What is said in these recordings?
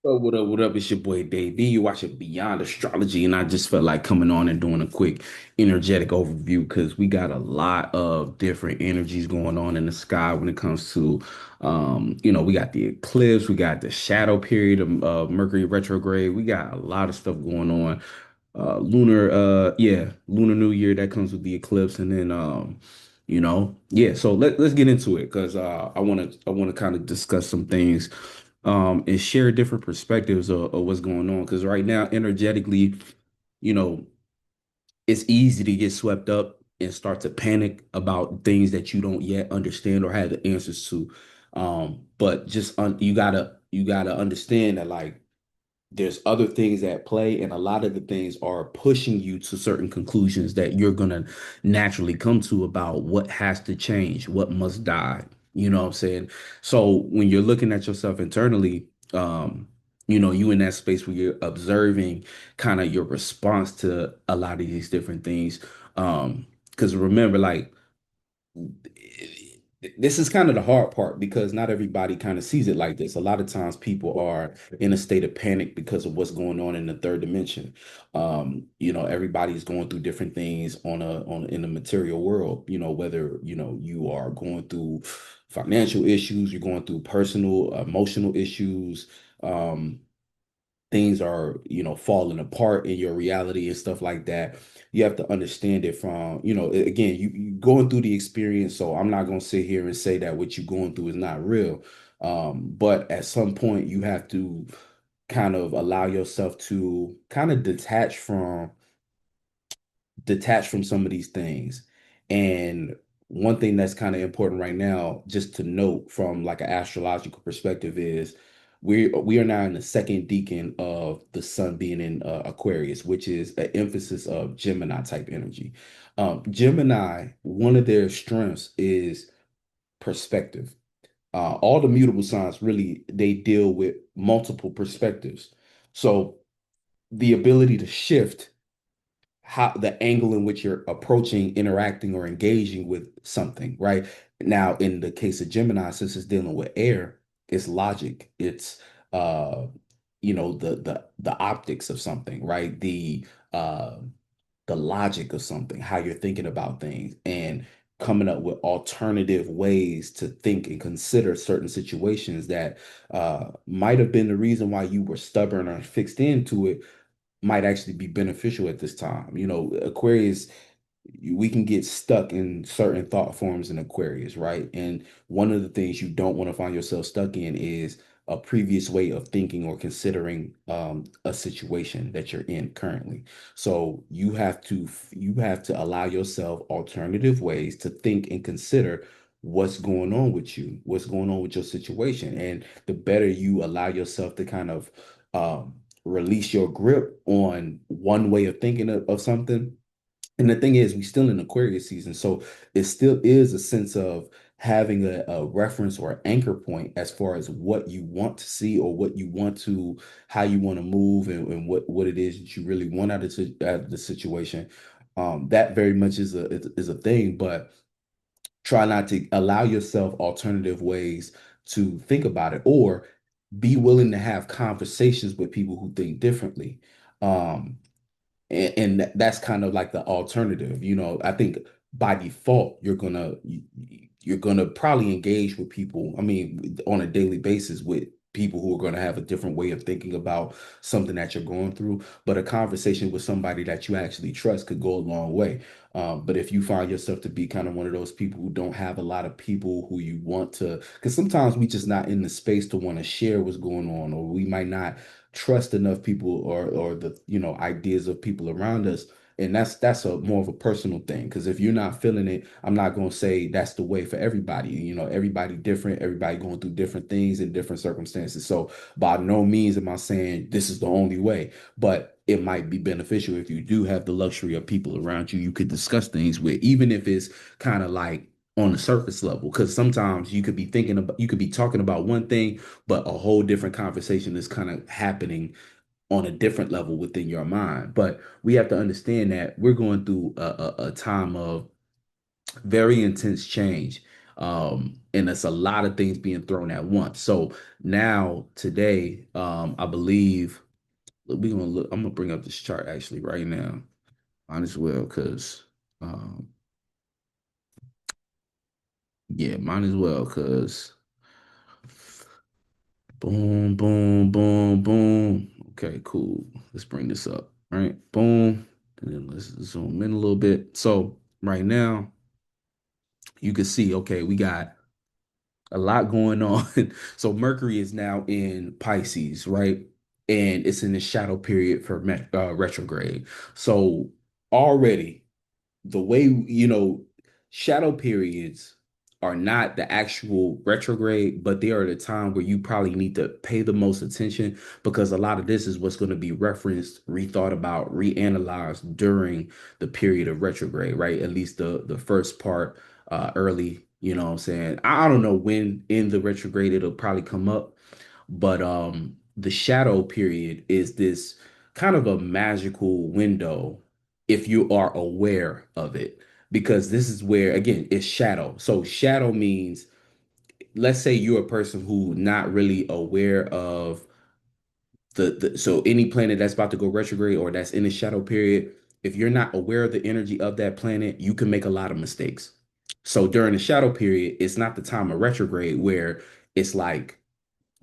What up? What up? It's your boy Dave B. You're watching Beyond Astrology, and I just felt like coming on and doing a quick energetic overview because we got a lot of different energies going on in the sky when it comes to, we got the eclipse, we got the shadow period of Mercury retrograde, we got a lot of stuff going on. Lunar New Year that comes with the eclipse, and then, yeah. So let's get into it because I want to kind of discuss some things and share different perspectives of what's going on. Because right now, energetically, you know, it's easy to get swept up and start to panic about things that you don't yet understand or have the answers to. But you gotta understand that like there's other things at play, and a lot of the things are pushing you to certain conclusions that you're gonna naturally come to about what has to change, what must die. You know what I'm saying? So when you're looking at yourself internally, you in that space where you're observing kind of your response to a lot of these different things. Because remember, like this is kind of the hard part because not everybody kind of sees it like this. A lot of times people are in a state of panic because of what's going on in the third dimension. Everybody's going through different things on in the material world, whether, you are going through financial issues, you're going through personal, emotional issues. Um, Things are falling apart in your reality and stuff like that. You have to understand it from again, you going through the experience, so I'm not going to sit here and say that what you're going through is not real. But at some point you have to kind of allow yourself to kind of detach from some of these things. And one thing that's kind of important right now, just to note from like an astrological perspective, is we are now in the second decan of the sun being in Aquarius, which is an emphasis of Gemini type energy. Gemini, one of their strengths is perspective. All the mutable signs really they deal with multiple perspectives. So the ability to shift how the angle in which you're approaching, interacting, or engaging with something, right? Now, in the case of Gemini, since it's dealing with air, it's logic. It's the optics of something, right? The logic of something, how you're thinking about things, and coming up with alternative ways to think and consider certain situations that might have been the reason why you were stubborn or fixed into it might actually be beneficial at this time. Aquarius, we can get stuck in certain thought forms in Aquarius, right? And one of the things you don't want to find yourself stuck in is a previous way of thinking or considering a situation that you're in currently. So you have to allow yourself alternative ways to think and consider what's going on with you, what's going on with your situation. And the better you allow yourself to kind of release your grip on one way of thinking of something. And the thing is, we still in Aquarius season, so it still is a sense of having a reference or anchor point as far as what you want to see or what you want to, how you want to move, and what it is that you really want out of the situation. That very much is a thing, but try not to allow yourself alternative ways to think about it, or be willing to have conversations with people who think differently. Um, and that's kind of like the alternative. I think by default you're gonna probably engage with people, I mean, on a daily basis, with people who are going to have a different way of thinking about something that you're going through. But a conversation with somebody that you actually trust could go a long way. But if you find yourself to be kind of one of those people who don't have a lot of people who you want to, because sometimes we just not in the space to want to share what's going on, or we might not trust enough people, or the ideas of people around us. And that's a more of a personal thing, because if you're not feeling it, I'm not going to say that's the way for everybody. Everybody different, everybody going through different things in different circumstances. So by no means am I saying this is the only way, but it might be beneficial if you do have the luxury of people around you could discuss things with, even if it's kind of like on the surface level. Because sometimes you could be talking about one thing, but a whole different conversation is kind of happening on a different level within your mind. But we have to understand that we're going through a time of very intense change. And it's a lot of things being thrown at once. So now today, I believe we're gonna look. I'm gonna bring up this chart actually right now. Might as well, because um, yeah, might as well, because boom, boom, boom, boom. Okay, cool. Let's bring this up. Right, boom, and then let's zoom in a little bit. So right now, you can see. Okay, we got a lot going on. So Mercury is now in Pisces, right? And it's in the shadow period for retrograde. So already the way, shadow periods are not the actual retrograde, but they are the time where you probably need to pay the most attention, because a lot of this is what's going to be referenced, rethought about, reanalyzed during the period of retrograde, right? At least the first part, early, you know what I'm saying? I don't know when in the retrograde it'll probably come up, but the shadow period is this kind of a magical window if you are aware of it, because this is where, again, it's shadow. So shadow means, let's say you're a person who not really aware of so any planet that's about to go retrograde or that's in the shadow period, if you're not aware of the energy of that planet, you can make a lot of mistakes. So during the shadow period, it's not the time of retrograde where it's like,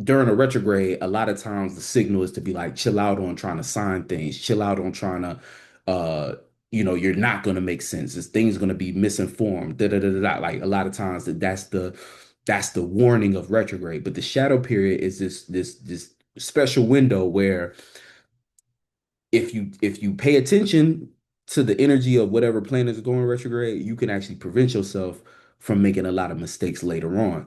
during a retrograde, a lot of times the signal is to be like, chill out on trying to sign things, chill out on trying to, uh, you're not going to make sense. This thing's going to be misinformed. Da, da, da, da, da. Like a lot of times that's the warning of retrograde. But the shadow period is this special window where if you pay attention to the energy of whatever planet is going retrograde, you can actually prevent yourself from making a lot of mistakes later on.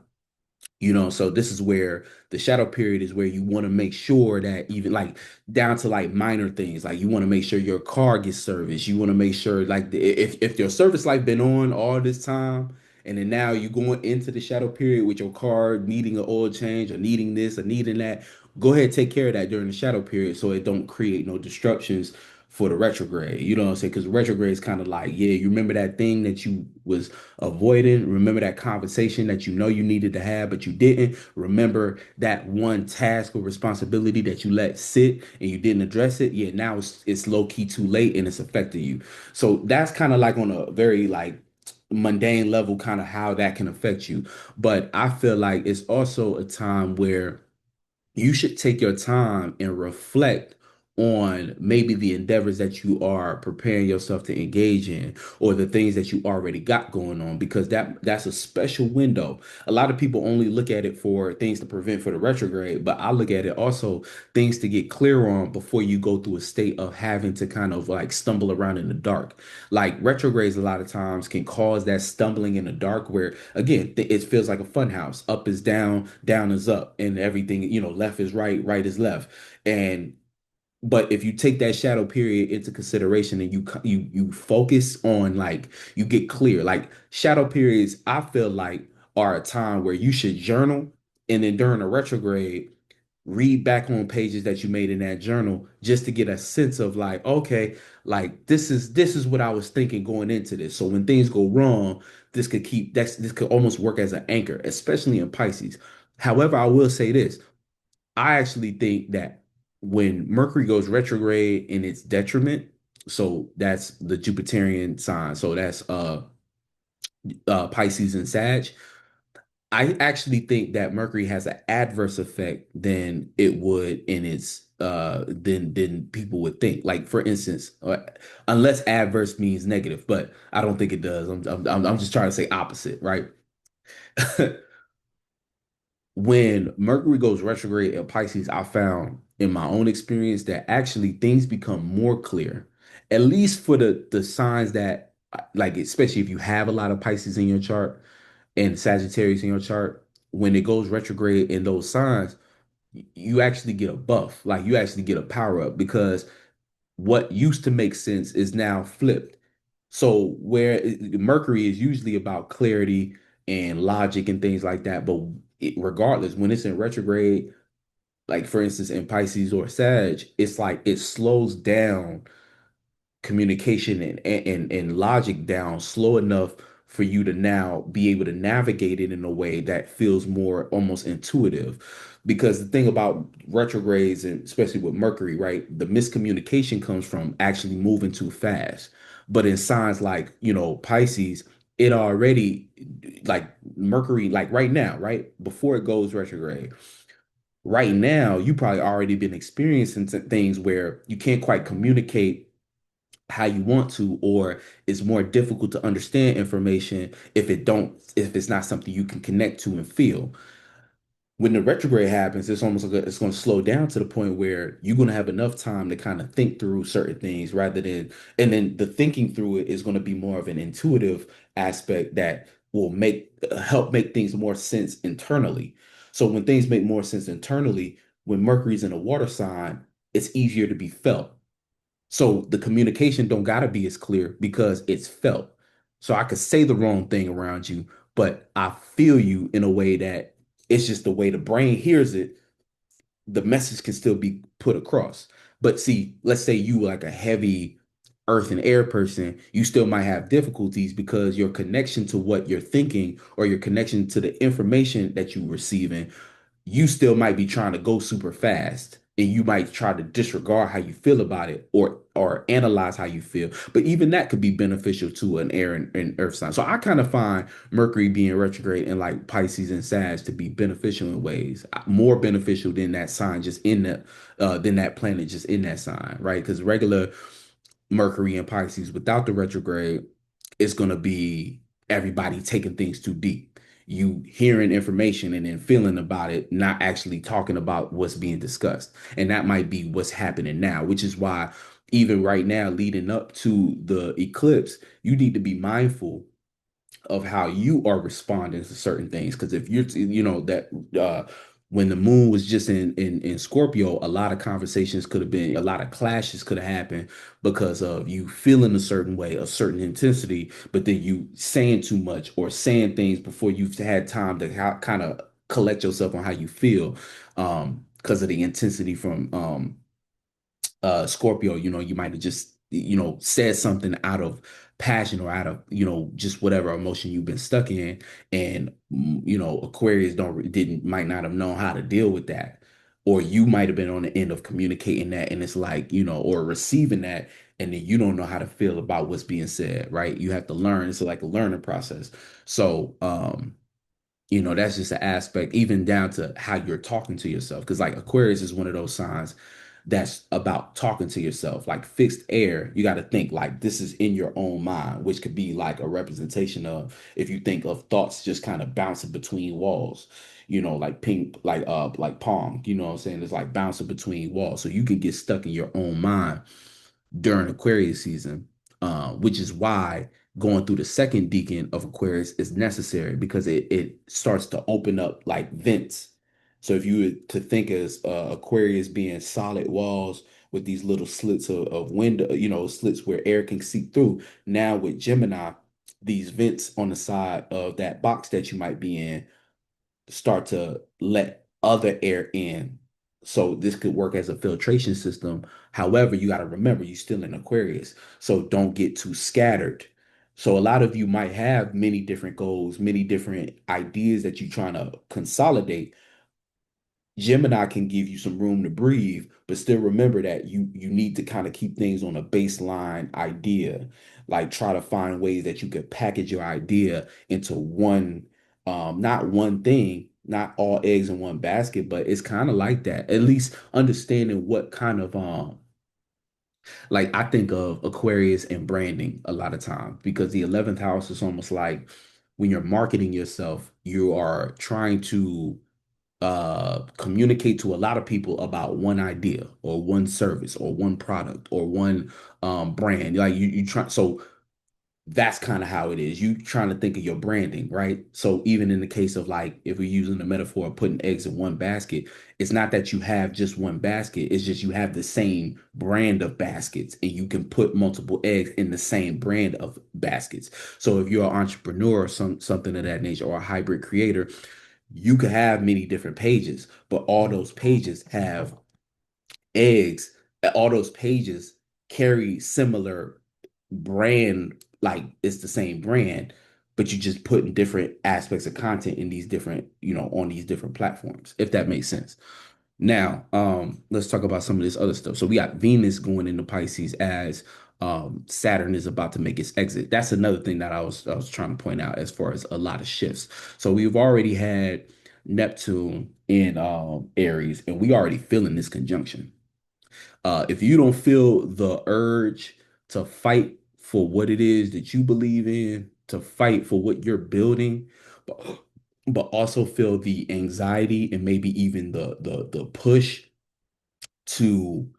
So this is where the shadow period is where you want to make sure that, even like down to like minor things, like you want to make sure your car gets serviced. You want to make sure like if your service light been on all this time, and then now you going into the shadow period with your car needing an oil change or needing this or needing that, go ahead, take care of that during the shadow period so it don't create no disruptions for the retrograde. You know what I'm saying? Because retrograde is kind of like, yeah, you remember that thing that you was avoiding. Remember that conversation that you know you needed to have, but you didn't. Remember that one task or responsibility that you let sit and you didn't address it. Yeah, now it's low key too late and it's affecting you. So that's kind of like on a very like mundane level, kind of how that can affect you. But I feel like it's also a time where you should take your time and reflect on maybe the endeavors that you are preparing yourself to engage in, or the things that you already got going on, because that's a special window. A lot of people only look at it for things to prevent for the retrograde, but I look at it also things to get clear on before you go through a state of having to kind of like stumble around in the dark. Like retrogrades a lot of times can cause that stumbling in the dark where, again, it feels like a fun house. Up is down, down is up, and everything, left is right, right is left. And but if you take that shadow period into consideration and you focus on, like, you get clear, like shadow periods, I feel like are a time where you should journal, and then during a retrograde read back on pages that you made in that journal just to get a sense of like, okay, like this is what I was thinking going into this. So when things go wrong, this could almost work as an anchor, especially in Pisces. However, I will say this. I actually think that when Mercury goes retrograde in its detriment, so that's the Jupiterian sign. So that's Pisces and Sag. I actually think that Mercury has an adverse effect than it would in its than people would think. Like for instance, unless adverse means negative, but I don't think it does. I'm just trying to say opposite, right? When Mercury goes retrograde in Pisces, I found in my own experience that actually things become more clear, at least for the signs that, like, especially if you have a lot of Pisces in your chart and Sagittarius in your chart. When it goes retrograde in those signs, you actually get a buff, like you actually get a power up, because what used to make sense is now flipped. So where Mercury is usually about clarity and logic and things like that, but regardless, when it's in retrograde, like for instance in Pisces or Sag, it's like it slows down communication and logic down slow enough for you to now be able to navigate it in a way that feels more almost intuitive. Because the thing about retrogrades, and especially with Mercury, right, the miscommunication comes from actually moving too fast. But in signs like, Pisces, it already, like Mercury, like right now, right before it goes retrograde, right now, you probably already been experiencing things where you can't quite communicate how you want to, or it's more difficult to understand information if it's not something you can connect to and feel. When the retrograde happens, it's almost like it's going to slow down to the point where you're going to have enough time to kind of think through certain things rather than, and then the thinking through it is going to be more of an intuitive aspect that will help make things more sense internally. So when things make more sense internally, when Mercury's in a water sign, it's easier to be felt. So the communication don't gotta be as clear because it's felt. So I could say the wrong thing around you, but I feel you in a way that it's just the way the brain hears it, the message can still be put across. But see, let's say you like a heavy earth and air person, you still might have difficulties because your connection to what you're thinking or your connection to the information that you're receiving, you still might be trying to go super fast and you might try to disregard how you feel about it or analyze how you feel. But even that could be beneficial to an air and earth sign. So I kind of find Mercury being retrograde in like Pisces and Sag to be beneficial in ways, more beneficial than that sign just in the than that planet just in that sign, right? Because regular Mercury and Pisces without the retrograde, it's going to be everybody taking things too deep. You hearing information and then feeling about it, not actually talking about what's being discussed. And that might be what's happening now, which is why even right now, leading up to the eclipse, you need to be mindful of how you are responding to certain things. Because if you're, that when the moon was just in Scorpio, a lot of conversations could have been, a lot of clashes could have happened because of you feeling a certain way, a certain intensity, but then you saying too much or saying things before you've had time to kind of collect yourself on how you feel, because of the intensity from Scorpio. You might have just, said something out of passion or out of, just whatever emotion you've been stuck in. And, Aquarius didn't, might not have known how to deal with that. Or you might have been on the end of communicating that and it's like, or receiving that, and then you don't know how to feel about what's being said, right? You have to learn. It's like a learning process. So, that's just an aspect, even down to how you're talking to yourself. Because like Aquarius is one of those signs that's about talking to yourself. Like fixed air, you got to think like this is in your own mind, which could be like a representation of, if you think of thoughts just kind of bouncing between walls, like ping, like pong, you know what I'm saying? It's like bouncing between walls. So you can get stuck in your own mind during Aquarius season, which is why going through the second decan of Aquarius is necessary because it starts to open up like vents. So if you were to think as Aquarius being solid walls with these little slits of window, slits where air can seep through. Now with Gemini, these vents on the side of that box that you might be in start to let other air in. So this could work as a filtration system. However, you got to remember you're still in Aquarius. So don't get too scattered. So a lot of you might have many different goals, many different ideas that you're trying to consolidate. Gemini can give you some room to breathe, but still remember that you need to kind of keep things on a baseline idea. Like try to find ways that you could package your idea into one, not one thing, not all eggs in one basket, but it's kind of like that. At least understanding what kind of like I think of Aquarius and branding a lot of times because the 11th house is almost like when you're marketing yourself, you are trying to communicate to a lot of people about one idea or one service or one product or one brand. Like you try, so that's kind of how it is. You trying to think of your branding, right? So even in the case of like if we're using the metaphor of putting eggs in one basket, it's not that you have just one basket, it's just you have the same brand of baskets and you can put multiple eggs in the same brand of baskets. So if you're an entrepreneur or something of that nature or a hybrid creator, you could have many different pages, but all those pages have eggs. All those pages carry similar brand, like it's the same brand, but you just putting different aspects of content in these different, on these different platforms, if that makes sense. Now, let's talk about some of this other stuff. So we got Venus going into Pisces as Saturn is about to make its exit. That's another thing that I was trying to point out as far as a lot of shifts. So we've already had Neptune in Aries, and we already feeling this conjunction. If you don't feel the urge to fight for what it is that you believe in, to fight for what you're building, but also feel the anxiety and maybe even the push to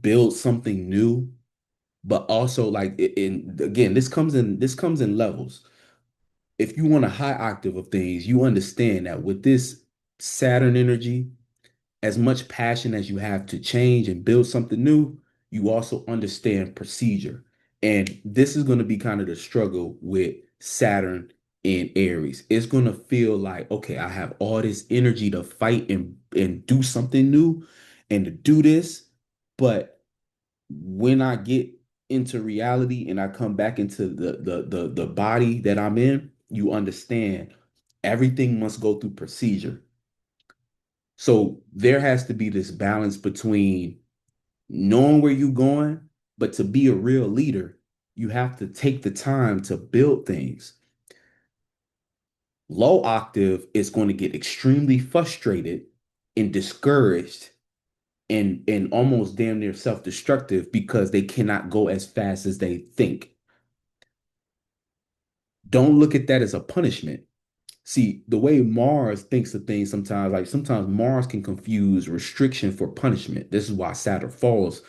build something new, but also like again, this comes in levels. If you want a high octave of things, you understand that with this Saturn energy, as much passion as you have to change and build something new, you also understand procedure. And this is going to be kind of the struggle with Saturn in Aries. It's going to feel like, okay, I have all this energy to fight and do something new and to do this. But when I get into reality and I come back into the body that I'm in, you understand everything must go through procedure. So there has to be this balance between knowing where you're going, but to be a real leader, you have to take the time to build things. Low octave is going to get extremely frustrated and discouraged and almost damn near self-destructive because they cannot go as fast as they think. Don't look at that as a punishment. See, the way Mars thinks of things sometimes, like sometimes Mars can confuse restriction for punishment. This is why Saturn falls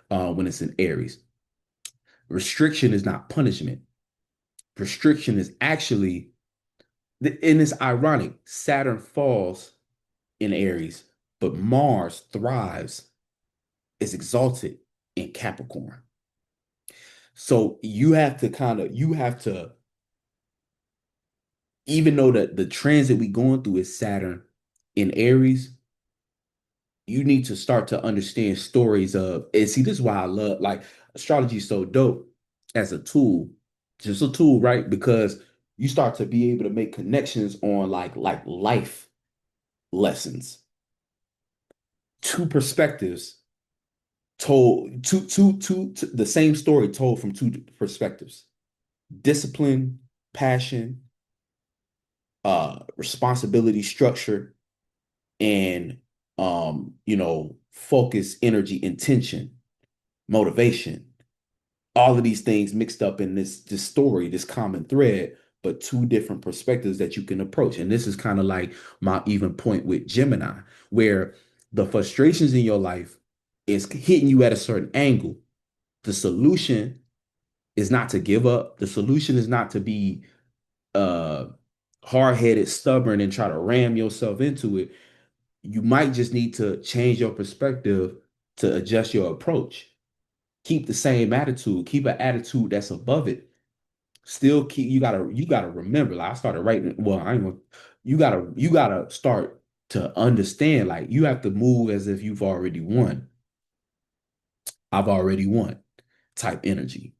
when it's in Aries. Restriction is not punishment. Restriction is actually, and it's ironic, Saturn falls in Aries, but Mars thrives, is exalted in Capricorn. So you have to, even though the transit we going through is Saturn in Aries, you need to start to understand stories of, and see, this is why I love, like, astrology is so dope as a tool, just a tool, right? Because you start to be able to make connections on like life lessons, two perspectives told, the same story told from two perspectives, discipline, passion, responsibility, structure, and focus, energy, intention, motivation, all of these things mixed up in this story, this common thread, but two different perspectives that you can approach. And this is kind of like my even point with Gemini, where the frustrations in your life is hitting you at a certain angle. The solution is not to give up. The solution is not to be uh hard-headed, stubborn, and try to ram yourself into it. You might just need to change your perspective to adjust your approach. Keep the same attitude, keep an attitude that's above it. Still keep, you gotta remember, like I started writing, well, I ain't gonna, you gotta start to understand, like you have to move as if you've already won. I've already won type energy.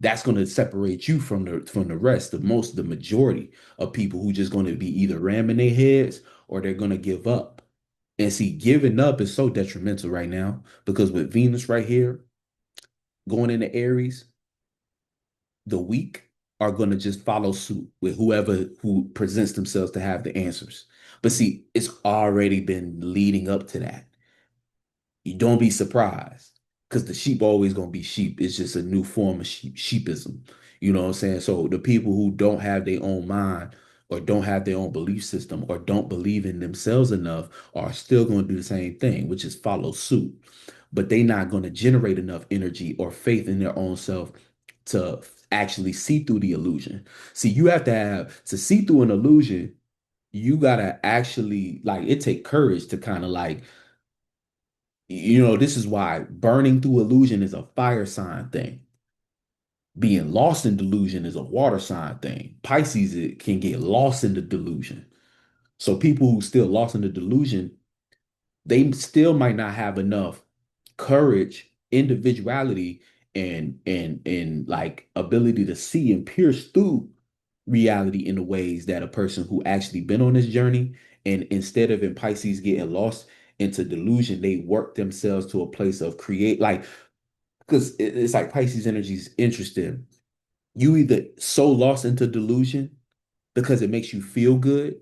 That's going to separate you from the rest, the majority of people who just going to be either ramming their heads or they're going to give up. And see, giving up is so detrimental right now because with Venus right here going into Aries, the weak are going to just follow suit with whoever who presents themselves to have the answers. But see, it's already been leading up to that. You don't be surprised because the sheep always gonna be sheep. It's just a new form of sheepism. You know what I'm saying? So the people who don't have their own mind or don't have their own belief system or don't believe in themselves enough are still gonna do the same thing, which is follow suit. But they not gonna generate enough energy or faith in their own self to actually see through the illusion. See, you have to see through an illusion, you gotta actually like it take courage to kind of like this is why burning through illusion is a fire sign thing. Being lost in delusion is a water sign thing. Pisces it can get lost in the delusion. So people who still lost in the delusion, they still might not have enough courage, individuality, and like ability to see and pierce through reality in the ways that a person who actually been on this journey, and instead of in Pisces getting lost into delusion, they work themselves to a place of create, like, because it's like Pisces energy is interesting. You either so lost into delusion because it makes you feel good,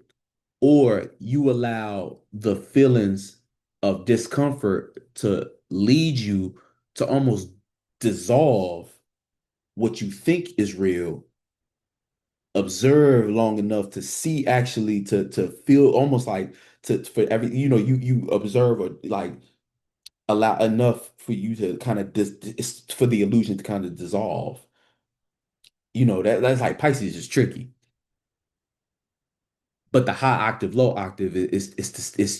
or you allow the feelings of discomfort to lead you to almost dissolve what you think is real, observe long enough to see, actually to feel almost like, to for every, you observe, or like allow enough for you to kind of for the illusion to kind of dissolve. That's like Pisces is tricky. But the high octave, low octave it's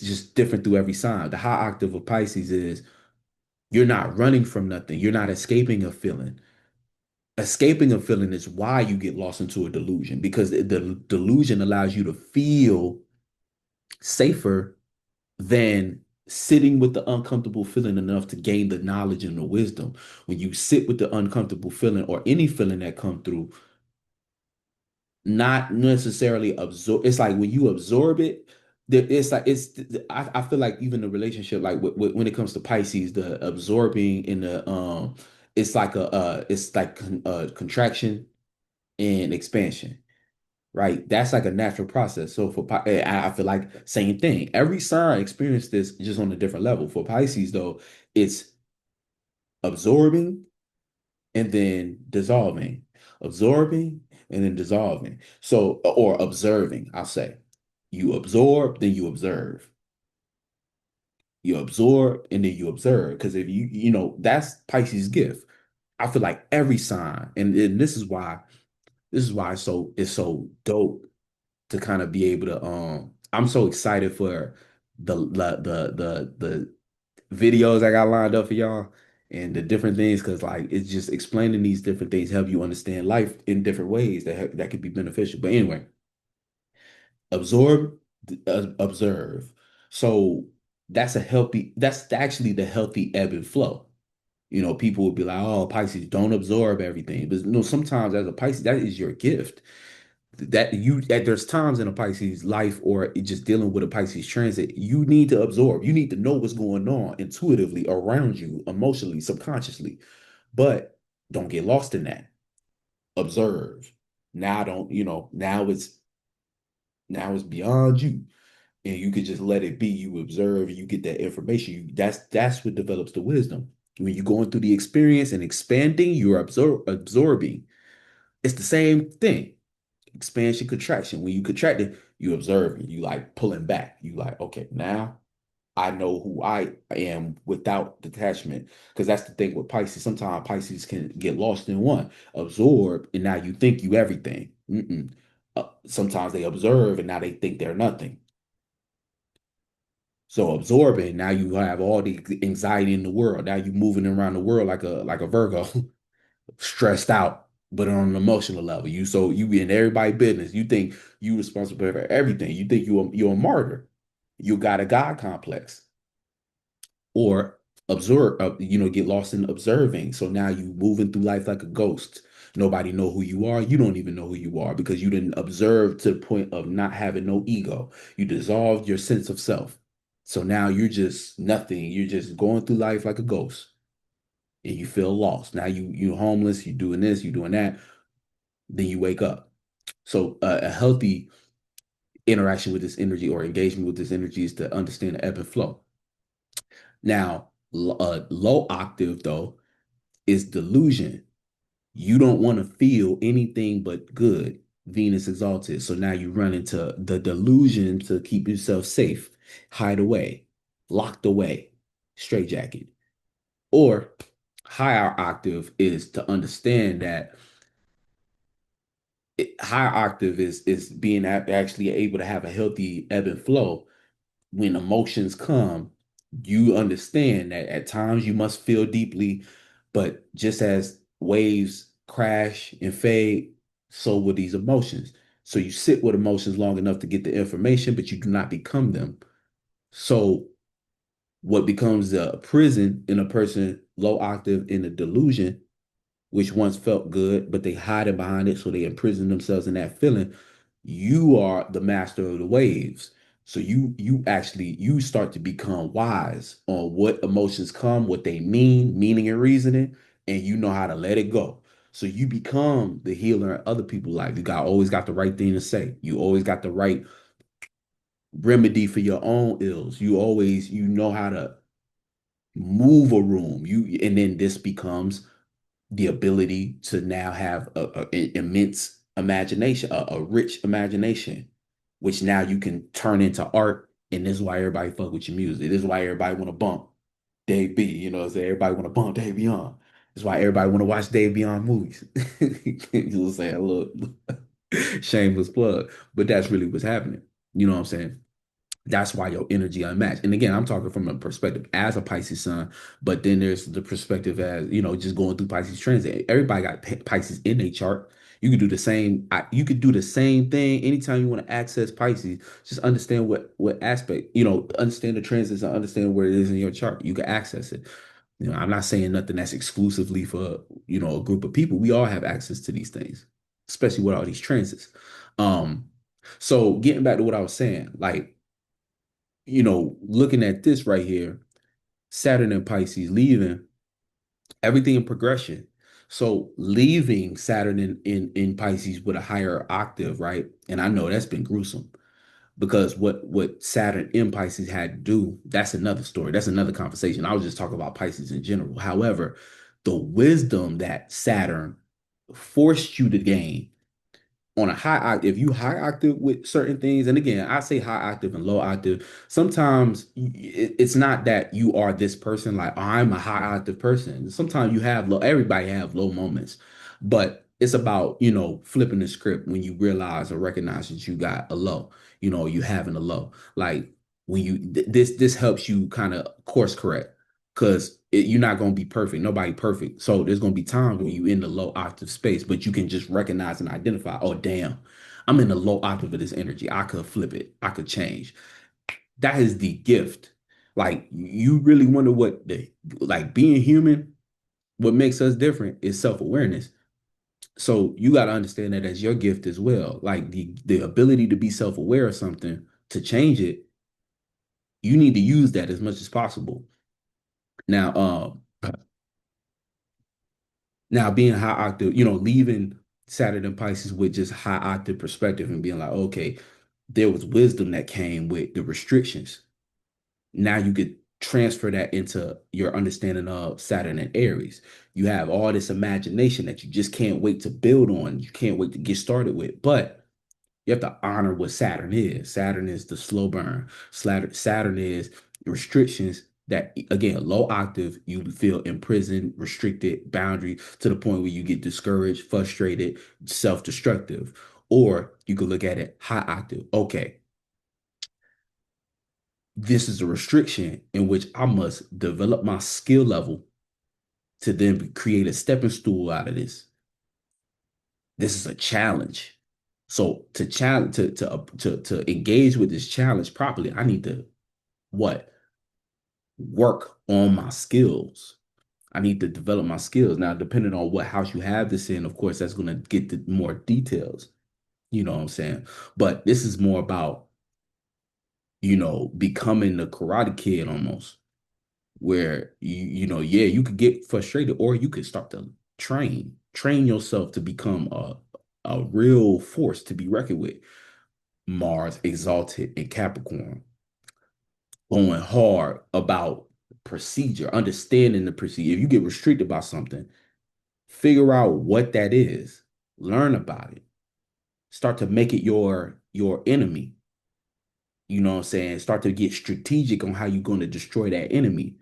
just different through every sign. The high octave of Pisces is you're not running from nothing. You're not escaping a feeling. Escaping a feeling is why you get lost into a delusion, because the delusion allows you to feel safer than sitting with the uncomfortable feeling enough to gain the knowledge and the wisdom. When you sit with the uncomfortable feeling or any feeling that come through, not necessarily absorb. It's like when you absorb it, it's like I feel like even the relationship, like when it comes to Pisces, the absorbing and the it's like it's like contraction and expansion, right? That's like a natural process. So for I feel like same thing. Every sign experienced this just on a different level. For Pisces though, it's absorbing and then dissolving, absorbing and then dissolving. So, or observing, I'll say. You absorb, then you observe. You absorb and then you observe. Because if that's Pisces' gift. I feel like every sign, and this is why it's so dope to kind of be able to I'm so excited for the videos I got lined up for y'all and the different things, because like it's just explaining these different things help you understand life in different ways that could be beneficial. But anyway, absorb, observe. So that's actually the healthy ebb and flow. People would be like, oh, Pisces, don't absorb everything. But no, sometimes as a Pisces, that is your gift. That there's times in a Pisces life, or just dealing with a Pisces transit, you need to absorb. You need to know what's going on intuitively around you, emotionally, subconsciously. But don't get lost in that. Observe. Now don't, now it's beyond you. And you could just let it be. You observe, you get that information. That's what develops the wisdom. When you're going through the experience and expanding, you're absorbing. It's the same thing. Expansion, contraction. When you contract it, you observe it. You like pulling back. You like, okay, now I know who I am without detachment. Because that's the thing with Pisces. Sometimes Pisces can get lost in one, absorb, and now you think you everything. Sometimes they observe and now they think they're nothing. So absorbing, now you have all the anxiety in the world. Now you're moving around the world like a Virgo, stressed out, but on an emotional level. You be in everybody's business. You think you responsible for everything. You think you're a martyr. You got a God complex. Or observe, get lost in observing. So now you moving through life like a ghost. Nobody know who you are. You don't even know who you are because you didn't observe to the point of not having no ego. You dissolved your sense of self. So now you're just nothing. You're just going through life like a ghost and you feel lost. Now you're homeless, you're doing this, you're doing that. Then you wake up. So a healthy interaction with this energy or engagement with this energy is to understand the ebb and flow. Now, low octave though is delusion. You don't want to feel anything but good. Venus exalted. So now you run into the delusion to keep yourself safe, hide away, locked away, straitjacket. Or higher octave is to understand that higher octave is being actually able to have a healthy ebb and flow. When emotions come, you understand that at times you must feel deeply, but just as waves crash and fade, so will these emotions. So you sit with emotions long enough to get the information, but you do not become them. So what becomes a prison in a person low octave in a delusion which once felt good, but they hide it behind it, so they imprison themselves in that feeling. You are the master of the waves. So you actually you start to become wise on what emotions come, what they mean, meaning and reasoning, and you know how to let it go. So you become the healer in other people's life. You got always got the right thing to say. You always got the right remedy for your own ills. You always you know how to move a room. You and then this becomes the ability to now have a immense imagination, a rich imagination, which now you can turn into art. And this is why everybody fuck with your music. This is why everybody want to bump Dave B. You know, so everybody want to bump Dave Beyond. That's why everybody want to watch Dave Beyond movies. You know what I'm saying? A little shameless plug, but that's really what's happening. You know what I'm saying? That's why your energy unmatched. And again, I'm talking from a perspective as a Pisces sun, but then there's the perspective as, you know, just going through Pisces transit. Everybody got Pisces in their chart. You could do the same. You could do the same thing anytime you want to access Pisces. Just understand what aspect, you know, understand the transits and understand where it is in your chart. You can access it. You know, I'm not saying nothing that's exclusively for, you know, a group of people. We all have access to these things, especially with all these transits. Um, so getting back to what I was saying, like, you know, looking at this right here, Saturn and Pisces leaving everything in progression. So leaving Saturn in Pisces with a higher octave, right? And I know that's been gruesome because what Saturn in Pisces had to do, that's another story. That's another conversation. I was just talking about Pisces in general. However, the wisdom that Saturn forced you to gain on a high octave, if you high octave with certain things, and again, I say high octave and low octave, sometimes it's not that you are this person, like, oh, I'm a high octave person. Sometimes you have low, everybody have low moments, but it's about, you know, flipping the script when you realize or recognize that you got a low, you know, you having a low. Like when you, this helps you kind of course correct because you're not going to be perfect. Nobody perfect. So there's going to be times when you in the low octave space, but you can just recognize and identify, oh, damn, I'm in the low octave of this energy. I could flip it. I could change. That is the gift. Like you really wonder what the, like being human, what makes us different is self-awareness. So you got to understand that as your gift as well. Like the ability to be self-aware of something, to change it, you need to use that as much as possible. Now, now, being high octave, you know, leaving Saturn and Pisces with just high octave perspective and being like, okay, there was wisdom that came with the restrictions. Now you could transfer that into your understanding of Saturn and Aries. You have all this imagination that you just can't wait to build on. You can't wait to get started with. But you have to honor what Saturn is. Saturn is the slow burn. Saturn is restrictions that, again, low octave, you feel imprisoned, restricted, boundary to the point where you get discouraged, frustrated, self-destructive. Or you could look at it high octave. Okay, this is a restriction in which I must develop my skill level to then create a stepping stool out of this. This is a challenge. So to challenge to engage with this challenge properly, I need to what? Work on my skills. I need to develop my skills. Now, depending on what house you have this in, of course, that's going to get the more details. You know what I'm saying? But this is more about, you know, becoming the Karate Kid almost, where you know, yeah, you could get frustrated, or you could start to train yourself to become a real force to be reckoned with. Mars exalted in Capricorn, going hard about procedure, understanding the procedure. If you get restricted by something, figure out what that is, learn about it, start to make it your enemy. You know what I'm saying? Start to get strategic on how you're going to destroy that enemy.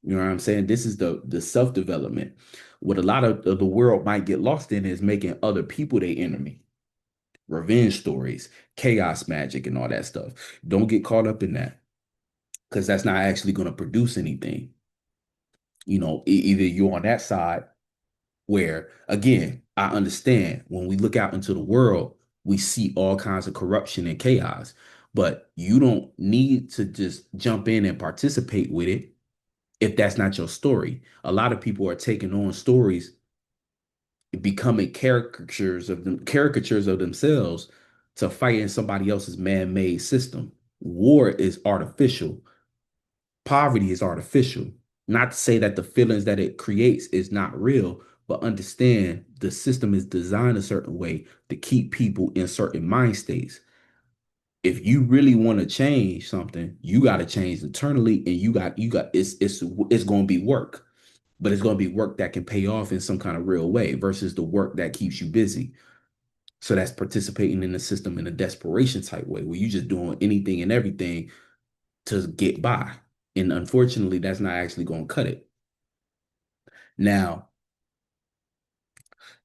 You know what I'm saying? This is the self-development. What a lot of the world might get lost in is making other people their enemy. Revenge stories, chaos magic, and all that stuff. Don't get caught up in that because that's not actually going to produce anything. You know, either you're on that side where, again, I understand when we look out into the world, we see all kinds of corruption and chaos, but you don't need to just jump in and participate with it if that's not your story. A lot of people are taking on stories becoming caricatures of themselves to fight in somebody else's man-made system. War is artificial. Poverty is artificial. Not to say that the feelings that it creates is not real, but understand the system is designed a certain way to keep people in certain mind states. If you really want to change something, you got to change internally, and you got it's going to be work, but it's going to be work that can pay off in some kind of real way versus the work that keeps you busy. So that's participating in the system in a desperation type way where you're just doing anything and everything to get by. And unfortunately, that's not actually going to cut it. Now,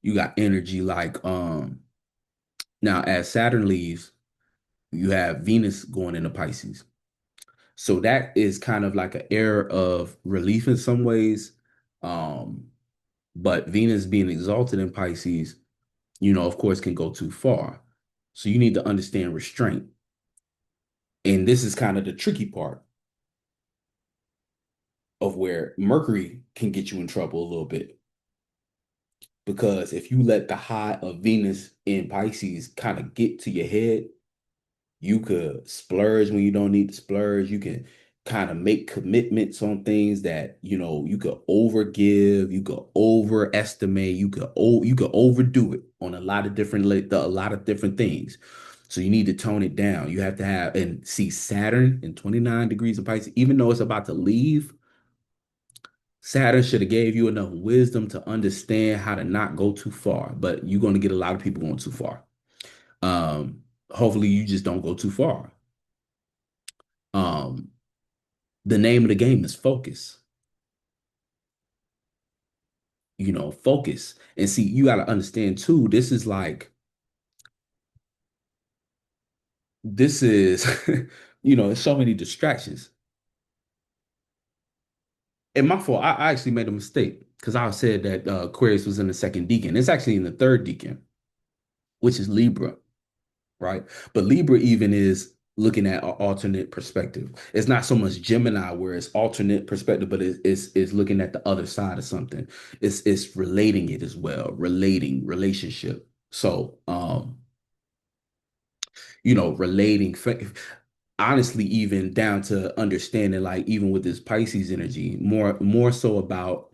you got energy like now as Saturn leaves, you have Venus going into Pisces. So that is kind of like an era of relief in some ways. Um, but Venus being exalted in Pisces, of course, can go too far. So you need to understand restraint. And this is kind of the tricky part of where Mercury can get you in trouble a little bit. Because if you let the high of Venus in Pisces kind of get to your head, you could splurge when you don't need to splurge. You can kind of make commitments on things that, you could overgive, you could overestimate, you could overdo it on a lot of different things. So you need to tone it down. You have to have and see Saturn in 29 degrees of Pisces, even though it's about to leave. Saturn should have gave you enough wisdom to understand how to not go too far, but you're going to get a lot of people going too far. Um, Hopefully you just don't go too far. Um, the name of the game is focus. Focus. And see, you got to understand too, this is, there's so many distractions. And my fault, I actually made a mistake because I said that Aquarius was in the second decan. It's actually in the third decan, which is Libra, right? But Libra even is looking at an alternate perspective. It's not so much Gemini where it's alternate perspective, but it's looking at the other side of something. It's relating it as well, relationship. So relating honestly even down to understanding like even with this Pisces energy more so about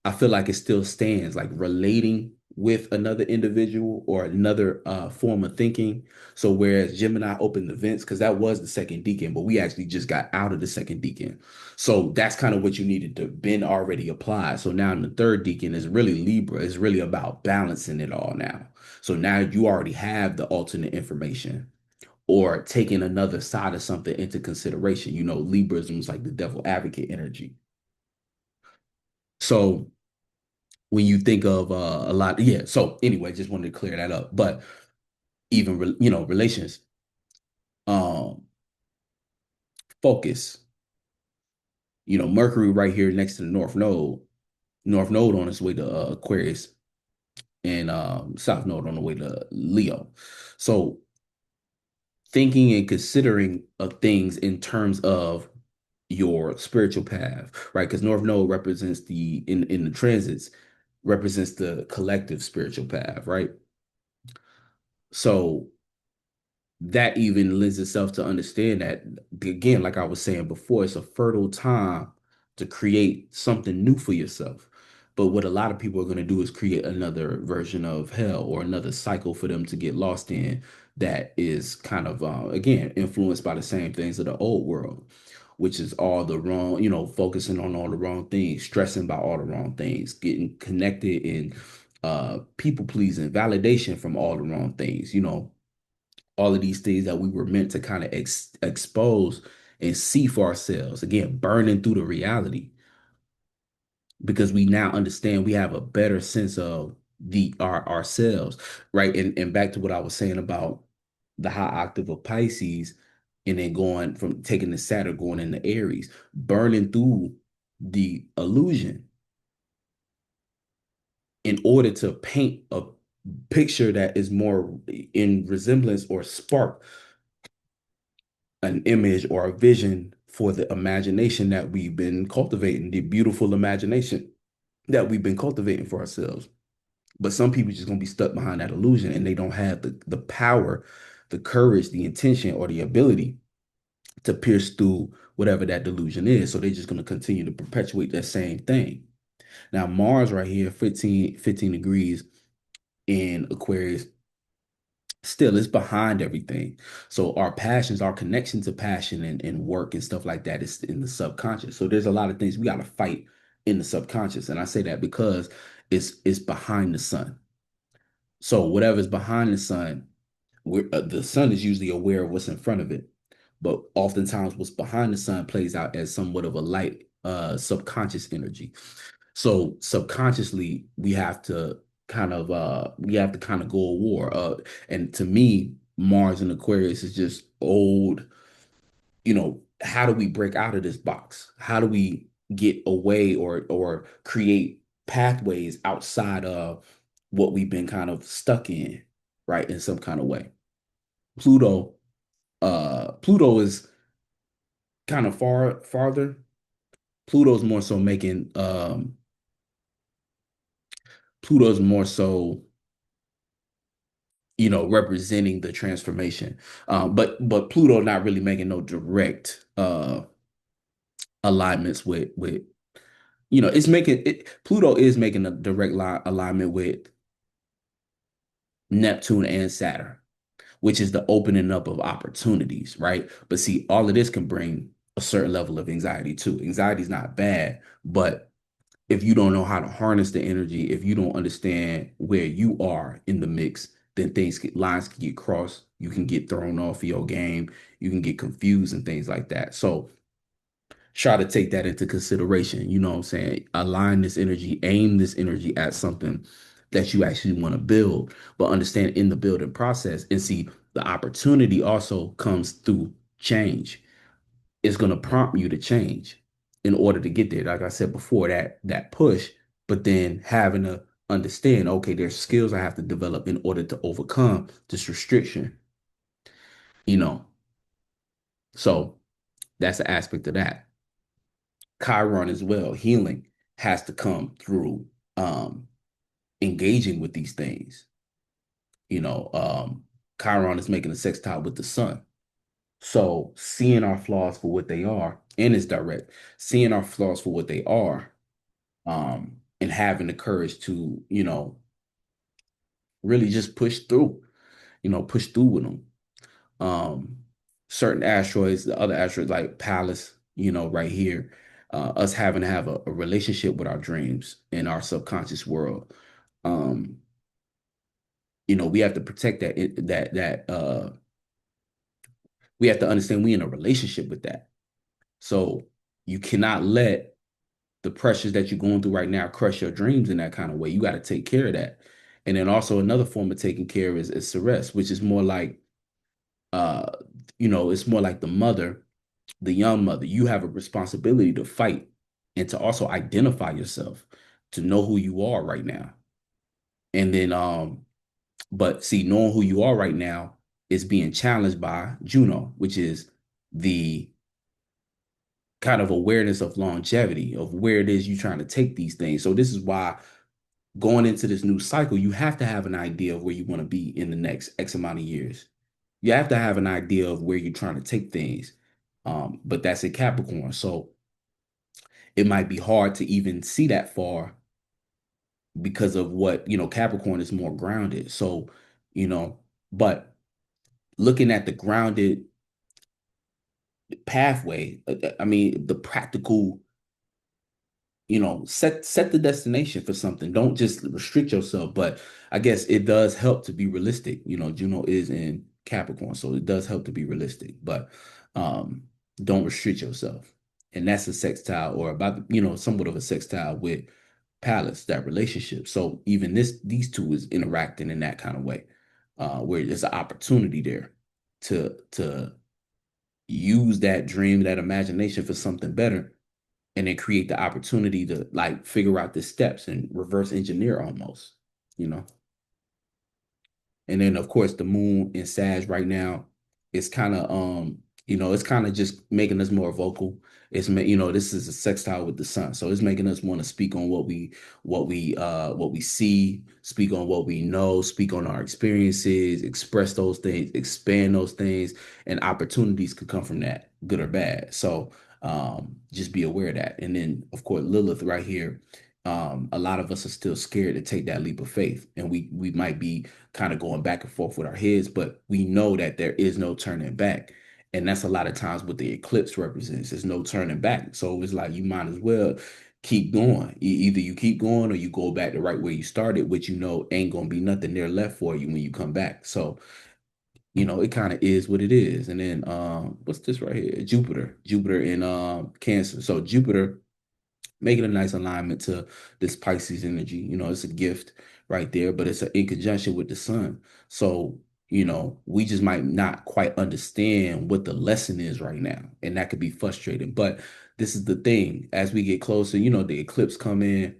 I feel like it still stands like relating with another individual or another form of thinking. So whereas Gemini opened the vents because that was the second decan, but we actually just got out of the second decan. So that's kind of what you needed to been already applied. So now in the third decan is really Libra. It's really about balancing it all now. So now you already have the alternate information or taking another side of something into consideration. Librism is like the devil advocate energy. So when you think of a lot, yeah. So anyway, just wanted to clear that up. But even relations, um, focus. Mercury right here next to the North Node on its way to Aquarius, and South Node on the way to Leo. So thinking and considering of things in terms of your spiritual path, right? Because North Node represents in the transits represents the collective spiritual path, right? So that even lends itself to understand that again, like I was saying before, it's a fertile time to create something new for yourself. But what a lot of people are going to do is create another version of hell or another cycle for them to get lost in that is kind of again influenced by the same things of the old world, which is all the wrong, focusing on all the wrong things, stressing about all the wrong things, getting connected in people pleasing, validation from all the wrong things, all of these things that we were meant to kind of expose and see for ourselves. Again, burning through the reality because we now understand we have a better sense of ourselves, right? And back to what I was saying about the high octave of Pisces, and then going from taking the Saturn going into Aries, burning through the illusion in order to paint a picture that is more in resemblance or spark an image or a vision for the imagination that we've been cultivating, the beautiful imagination that we've been cultivating for ourselves. But some people just gonna be stuck behind that illusion and they don't have the power, the courage, the intention, or the ability to pierce through whatever that delusion is. So they're just gonna continue to perpetuate that same thing. Now, Mars right here, 15 degrees in Aquarius, still is behind everything. So our passions, our connection to passion and work and stuff like that is in the subconscious. So there's a lot of things we got to fight in the subconscious. And I say that because it's behind the sun. So whatever's behind the sun, the sun is usually aware of what's in front of it. But oftentimes what's behind the sun plays out as somewhat of a light subconscious energy. So subconsciously, we have to kind of go to war. And to me, Mars and Aquarius is just old, how do we break out of this box? How do we get away or create pathways outside of what we've been kind of stuck in, right? In some kind of way. Pluto, Pluto is kind of farther. Pluto's more so making Pluto's more so representing the transformation. But Pluto not really making no direct alignments with it's making it Pluto is making a direct alignment with Neptune and Saturn, which is the opening up of opportunities, right? But see, all of this can bring a certain level of anxiety too. Anxiety is not bad, but if you don't know how to harness the energy, if you don't understand where you are in the mix, then lines can get crossed. You can get thrown off of your game. You can get confused and things like that. So try to take that into consideration. You know what I'm saying? Align this energy, aim this energy at something that you actually want to build, but understand in the building process and see the opportunity also comes through change. It's going to prompt you to change in order to get there. Like I said before, that push, but then having to understand, okay, there's skills I have to develop in order to overcome this restriction, you know. So that's the aspect of that. Chiron as well, healing has to come through engaging with these things. Chiron is making a sextile with the sun. So seeing our flaws for what they are, and it's direct, seeing our flaws for what they are, and having the courage to, really just push through with them. Um, Certain asteroids, the other asteroids like Pallas, right here, us having to have a relationship with our dreams in our subconscious world. Um, we have to protect that we have to understand we in a relationship with that. So you cannot let the pressures that you're going through right now crush your dreams in that kind of way. You got to take care of that. And then also another form of taking care of is Ceres, which is more like uh it's more like the mother, the young mother. You have a responsibility to fight and to also identify yourself, to know who you are right now. And then but see, knowing who you are right now is being challenged by Juno, which is the kind of awareness of longevity of where it is you're trying to take these things. So this is why going into this new cycle, you have to have an idea of where you want to be in the next X amount of years. You have to have an idea of where you're trying to take things. But that's a Capricorn. So it might be hard to even see that far because of what, Capricorn is more grounded. So, you know, but looking at the grounded pathway, I mean, the practical, set the destination for something. Don't just restrict yourself. But I guess it does help to be realistic. Juno is in Capricorn, so it does help to be realistic. But um, don't restrict yourself. And that's a sextile or about, somewhat of a sextile with Pallas, that relationship. So even these two is interacting in that kind of way, where there's an opportunity there to use that dream, that imagination for something better and then create the opportunity to like figure out the steps and reverse engineer almost, you know. And then of course the moon in Sag right now is kind of it's kind of just making us more vocal. This is a sextile with the sun, so it's making us want to speak on what we see, speak on what we know, speak on our experiences, express those things, expand those things, and opportunities could come from that, good or bad. So just be aware of that. And then, of course, Lilith right here. A lot of us are still scared to take that leap of faith, and we might be kind of going back and forth with our heads, but we know that there is no turning back. And that's a lot of times what the eclipse represents. There's no turning back. So it's like you might as well keep going. Either you keep going or you go back the right way you started, which ain't gonna be nothing there left for you when you come back. So it kind of is what it is. And then what's this right here? Jupiter. Jupiter in Cancer. So Jupiter making a nice alignment to this Pisces energy. It's a gift right there, but it's in conjunction with the sun. So, we just might not quite understand what the lesson is right now. And that could be frustrating. But this is the thing. As we get closer, the eclipse come in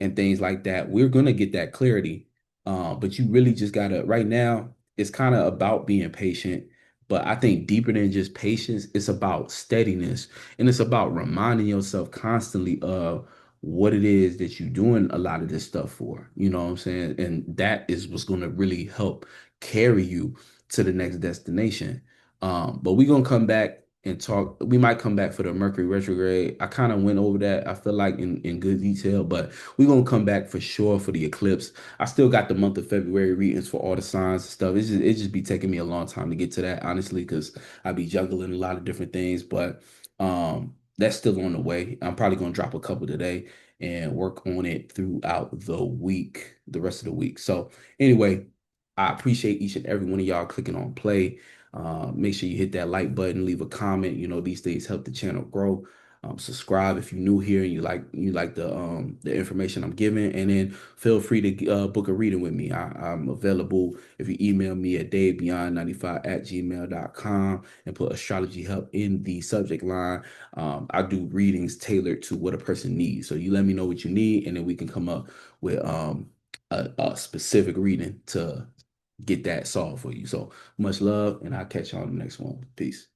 and things like that, we're gonna get that clarity. But you really just gotta right now, it's kind of about being patient. But I think deeper than just patience, it's about steadiness, and it's about reminding yourself constantly of what it is that you're doing a lot of this stuff for. You know what I'm saying? And that is what's going to really help carry you to the next destination. But we're going to come back and talk. We might come back for the Mercury retrograde. I kind of went over that, I feel like, in good detail, but we're going to come back for sure for the eclipse. I still got the month of February readings for all the signs and stuff. It just be taking me a long time to get to that, honestly, because I be juggling a lot of different things. But that's still on the way. I'm probably gonna drop a couple today and work on it throughout the week, the rest of the week. So anyway, I appreciate each and every one of y'all clicking on play. Make sure you hit that like button, leave a comment. These things help the channel grow. Subscribe if you're new here and you like the information I'm giving, and then feel free to book a reading with me. I'm available if you email me at davebeyond95@gmail.com and put astrology help in the subject line. I do readings tailored to what a person needs. So you let me know what you need, and then we can come up with a specific reading to get that solved for you. So much love, and I'll catch you on the next one. Peace.